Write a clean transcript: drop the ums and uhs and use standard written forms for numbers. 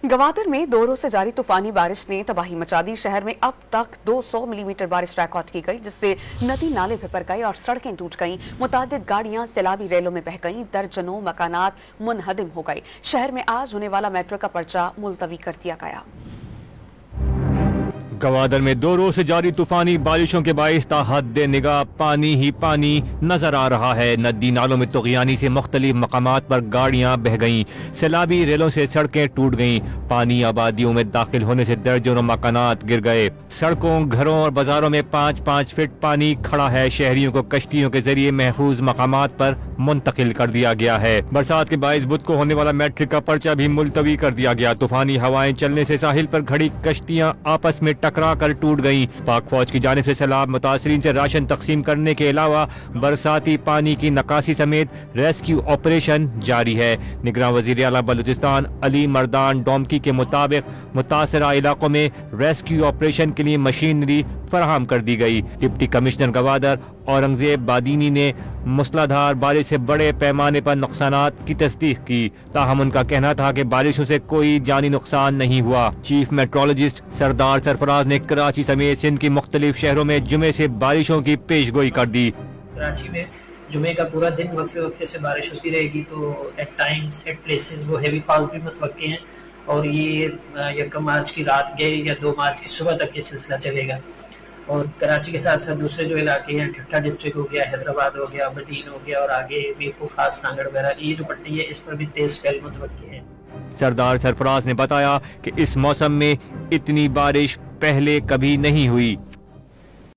गवादर में 2 रोज से जारी तूफानी बारिश ने तबाही मचा दी। शहर में अब तक 200 मिलीमीटर बारिश रिकॉर्ड की गई, जिससे नदी नाले भर गए और सड़कें टूट गईं। मुतादिद गाड़ियां सैलाबी रेलों में बह गईं। दर्जनों मकानात मुनहदिम हो गए। शहर में आज होने वाला मेट्रो का पर्चा मुलतवी कर दिया गया। गवादर में 2 रोज से जारी तूफानी बारिशों के बाइस ताहद निगाह पानी ही पानी नजर आ रहा है। नदी नालों में तुग़यानी से मुख्तलिफ मकामात पर गाड़ियां बह गईं। सैलाबी रेलों से सड़कें टूट गईं। पानी आबादियों में दाखिल होने से दर्जनों मकानात गिर गए। सड़कों, घरों और बाजारों में 5-5 फीट पानी खड़ा है। शहरियों को कश्तियों के जरिए महफूज मकामात पर मुंतकिल कर दिया गया है। बरसात के बाइस बुध को होने वाला मैट्रिक का पर्चा भी मुलतवी कर दिया गया। तूफानी हवाएं चलने से साहिल पर खड़ी कश्तियां आपस में टकरा कर टूट गईं। पाक फौज की जानिब से सैलाब मुतासरीन से राशन तकसीम करने के अलावा बरसाती पानी की नकासी समेत रेस्क्यू ऑपरेशन जारी है। निगरान वज़ीर आला बलूचिस्तान अली मर्दान डोमकी के मुताबिक मुतासरा इलाकों में रेस्क्यू ऑपरेशन के लिए मशीनरी फराहम कर दी गई। डिप्टी कमिश्नर गवादर औरंगजेब बादीनी ने मूसलाधार बारिश से बड़े पैमाने पर नुकसानात की तस्दीक की। ताहम उनका कहना था कि बारिशों से कोई जानी नुकसान नहीं हुआ। चीफ मेट्रोलॉजिस्ट सरदार सरफराज ने कराची समेत सिंध के मुख्तलिफ शहरों में जुमे से बारिशों की पेशगोई कर दी। कराची में जुमे का पूरा दिन वक्फे वक्फे से बारिश होती रहेगी, तो एट टाइम्स एट प्लेसेस वो हेवी फॉल्स भी मुतवक्के हैं और ये 1 मार्च की रात गए या 2 मार्च की सुबह तक ये सिलसिला चलेगा। और कराची के साथ साथ दूसरे जो इलाके हैं, ठट्टा डिस्ट्रिक्ट हो गया, हैदराबाद हो गया, बदीन हो गया और आगे वीरपुर खास सांगड़ वगैरह, ये जो पट्टी है इस पर भी तेज स्पेल मुतवक्के हैं। सरदार सरफराज ने बताया कि इस मौसम में इतनी बारिश पहले कभी नहीं हुई।